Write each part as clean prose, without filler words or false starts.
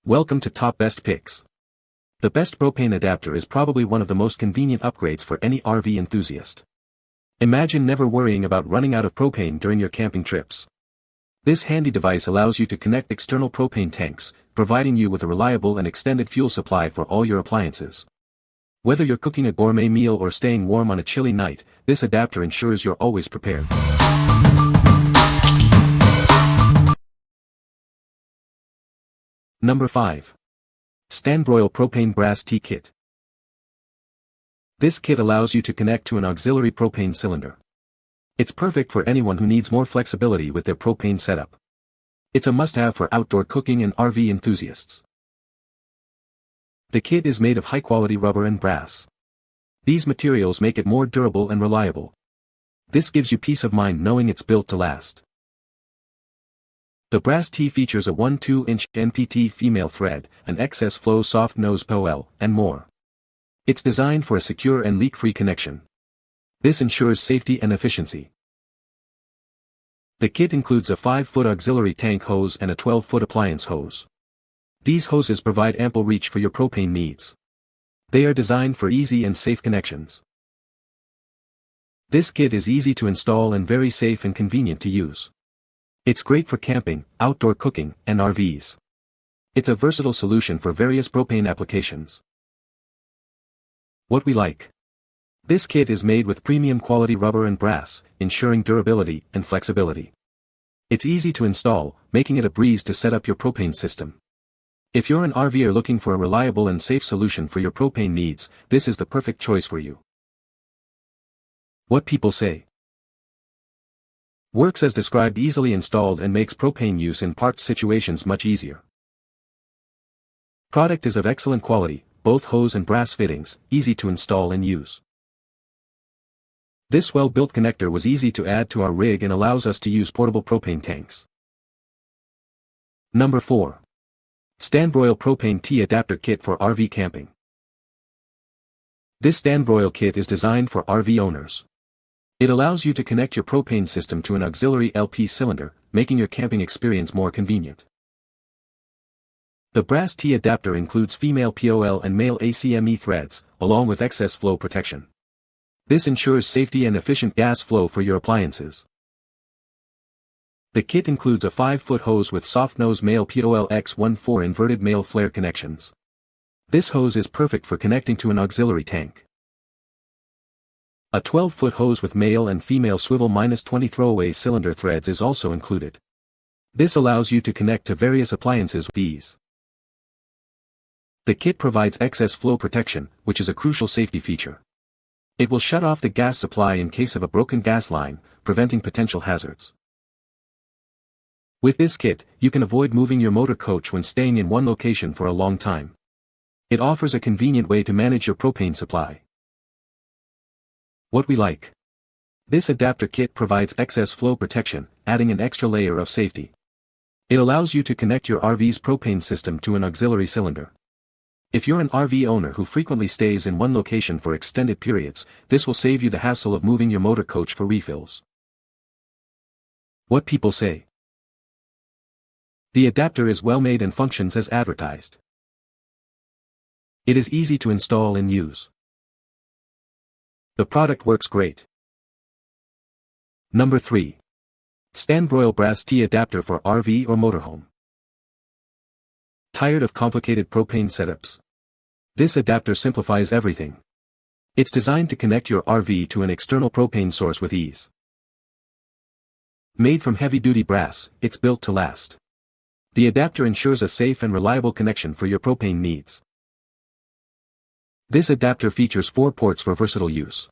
Welcome to Top Best Picks. The best propane adapter is probably one of the most convenient upgrades for any RV enthusiast. Imagine never worrying about running out of propane during your camping trips. This handy device allows you to connect external propane tanks, providing you with a reliable and extended fuel supply for all your appliances. Whether you're cooking a gourmet meal or staying warm on a chilly night, this adapter ensures you're always prepared. Number 5. Stanbroil Propane Brass T Kit. This kit allows you to connect to an auxiliary propane cylinder. It's perfect for anyone who needs more flexibility with their propane setup. It's a must-have for outdoor cooking and RV enthusiasts. The kit is made of high-quality rubber and brass. These materials make it more durable and reliable. This gives you peace of mind knowing it's built to last. The brass tee features a 1/2-inch NPT female thread, an excess flow soft nose POL, and more. It's designed for a secure and leak-free connection. This ensures safety and efficiency. The kit includes a 5-foot auxiliary tank hose and a 12-foot appliance hose. These hoses provide ample reach for your propane needs. They are designed for easy and safe connections. This kit is easy to install and very safe and convenient to use. It's great for camping, outdoor cooking, and RVs. It's a versatile solution for various propane applications. What we like. This kit is made with premium quality rubber and brass, ensuring durability and flexibility. It's easy to install, making it a breeze to set up your propane system. If you're an RVer looking for a reliable and safe solution for your propane needs, this is the perfect choice for you. What people say. Works as described, easily installed, and makes propane use in parked situations much easier. Product is of excellent quality, both hose and brass fittings, easy to install and use. This well-built connector was easy to add to our rig and allows us to use portable propane tanks. Number 4. Stanbroil Propane T Adapter Kit for RV Camping. This Stanbroil kit is designed for RV owners. It allows you to connect your propane system to an auxiliary LP cylinder, making your camping experience more convenient. The brass T adapter includes female POL and male ACME threads, along with excess flow protection. This ensures safety and efficient gas flow for your appliances. The kit includes a 5-foot hose with soft-nose male POL X14 inverted male flare connections. This hose is perfect for connecting to an auxiliary tank. A 12-foot hose with male and female swivel -20 throwaway cylinder threads is also included. This allows you to connect to various appliances with ease. The kit provides excess flow protection, which is a crucial safety feature. It will shut off the gas supply in case of a broken gas line, preventing potential hazards. With this kit, you can avoid moving your motor coach when staying in one location for a long time. It offers a convenient way to manage your propane supply. What we like. This adapter kit provides excess flow protection, adding an extra layer of safety. It allows you to connect your RV's propane system to an auxiliary cylinder. If you're an RV owner who frequently stays in one location for extended periods, this will save you the hassle of moving your motor coach for refills. What people say. The adapter is well made and functions as advertised. It is easy to install and use. The product works great. Number 3. Stanbroil Brass T Adapter for RV or Motorhome. Tired of complicated propane setups? This adapter simplifies everything. It's designed to connect your RV to an external propane source with ease. Made from heavy-duty brass, it's built to last. The adapter ensures a safe and reliable connection for your propane needs. This adapter features 4 ports for versatile use.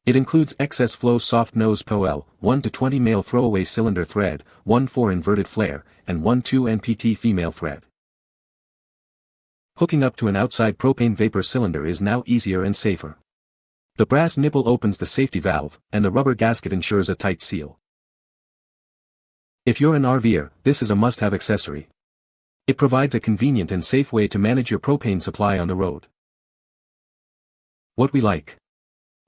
It includes excess flow soft nose POL, 1-20 male throwaway cylinder thread, 1/4 inverted flare, and 1/2 NPT female thread. Hooking up to an outside propane vapor cylinder is now easier and safer. The brass nipple opens the safety valve, and the rubber gasket ensures a tight seal. If you're an RVer, this is a must-have accessory. It provides a convenient and safe way to manage your propane supply on the road. What we like.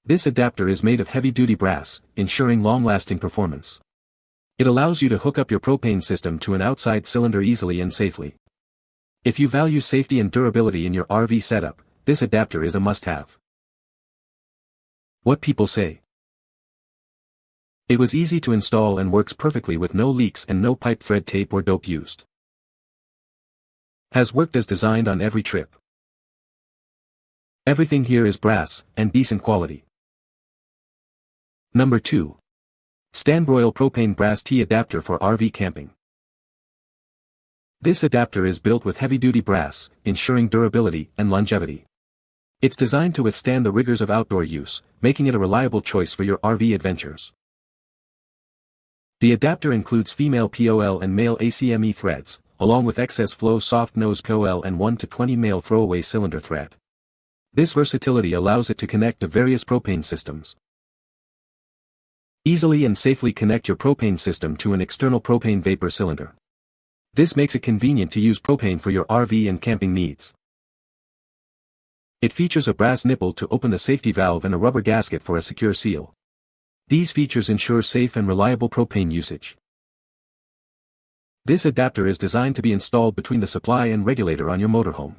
This adapter is made of heavy-duty brass, ensuring long-lasting performance. It allows you to hook up your propane system to an outside cylinder easily and safely. If you value safety and durability in your RV setup, this adapter is a must-have. What people say. It was easy to install and works perfectly with no leaks and no pipe thread tape or dope used. Has worked as designed on every trip. Everything here is brass, and decent quality. Number 2. Stanbroil Propane Brass T Adapter for RV Camping. This adapter is built with heavy-duty brass, ensuring durability and longevity. It's designed to withstand the rigors of outdoor use, making it a reliable choice for your RV adventures. The adapter includes female POL and male ACME threads, along with excess flow soft nose POL and 1 to 20 male throwaway cylinder thread. This versatility allows it to connect to various propane systems. Easily and safely connect your propane system to an external propane vapor cylinder. This makes it convenient to use propane for your RV and camping needs. It features a brass nipple to open the safety valve and a rubber gasket for a secure seal. These features ensure safe and reliable propane usage. This adapter is designed to be installed between the supply and regulator on your motorhome.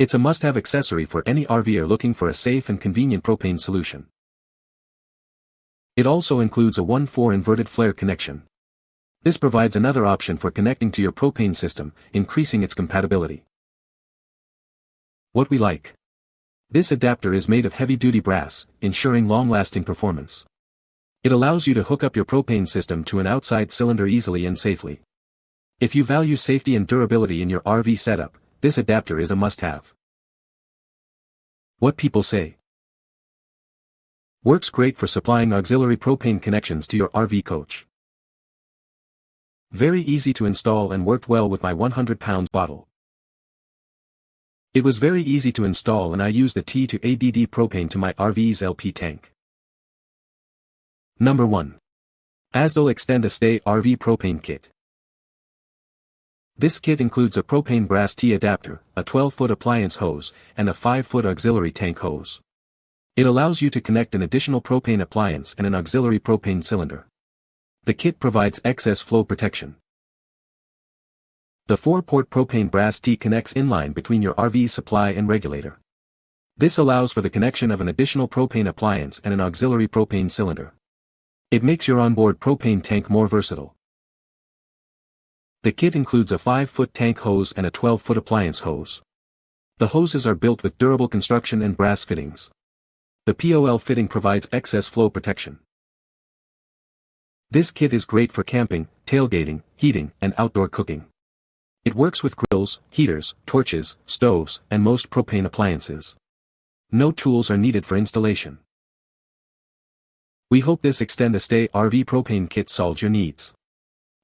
It's a must-have accessory for any RVer looking for a safe and convenient propane solution. It also includes a 1/4 inverted flare connection. This provides another option for connecting to your propane system, increasing its compatibility. What we like. This adapter is made of heavy-duty brass, ensuring long-lasting performance. It allows you to hook up your propane system to an outside cylinder easily and safely. If you value safety and durability in your RV setup, this adapter is a must-have. What people say. Works great for supplying auxiliary propane connections to your RV coach. Very easy to install and worked well with my 100-pound bottle. It was very easy to install and I used the T to ADD propane to my RV's LP tank. Number 1. Azdele Extend a Stay RV Propane Kit. This kit includes a propane brass T adapter, a 12-foot appliance hose, and a 5-foot auxiliary tank hose. It allows you to connect an additional propane appliance and an auxiliary propane cylinder. The kit provides excess flow protection. The 4-port propane brass T connects inline between your RV's supply and regulator. This allows for the connection of an additional propane appliance and an auxiliary propane cylinder. It makes your onboard propane tank more versatile. The kit includes a 5-foot tank hose and a 12-foot appliance hose. The hoses are built with durable construction and brass fittings. The POL fitting provides excess flow protection. This kit is great for camping, tailgating, heating, and outdoor cooking. It works with grills, heaters, torches, stoves, and most propane appliances. No tools are needed for installation. We hope this Extend a Stay RV propane kit solves your needs.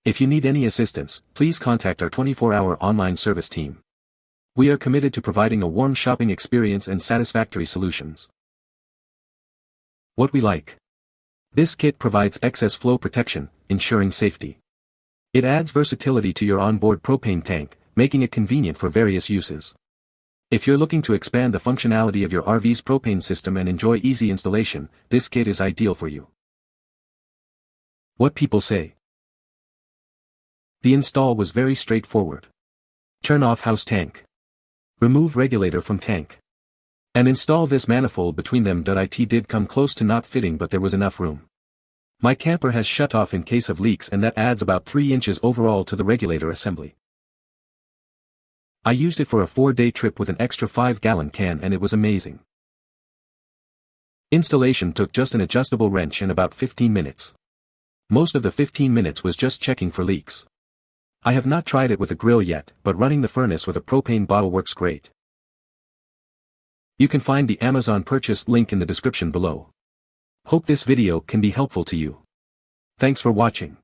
If you need any assistance, please contact our 24-hour online service team. We are committed to providing a warm shopping experience and satisfactory solutions. What we like. This kit provides excess flow protection, ensuring safety. It adds versatility to your onboard propane tank, making it convenient for various uses. If you're looking to expand the functionality of your RV's propane system and enjoy easy installation, this kit is ideal for you. What people say. The install was very straightforward. Turn off house tank. Remove regulator from tank. And install this manifold between them. It did come close to not fitting, but there was enough room. My camper has shut off in case of leaks, and that adds about 3 inches overall to the regulator assembly. I used it for a 4-day trip with an extra 5-gallon can and it was amazing. Installation took just an adjustable wrench and about 15 minutes. Most of the 15 minutes was just checking for leaks. I have not tried it with a grill yet, but running the furnace with a propane bottle works great. You can find the Amazon purchase link in the description below. Hope this video can be helpful to you. Thanks for watching.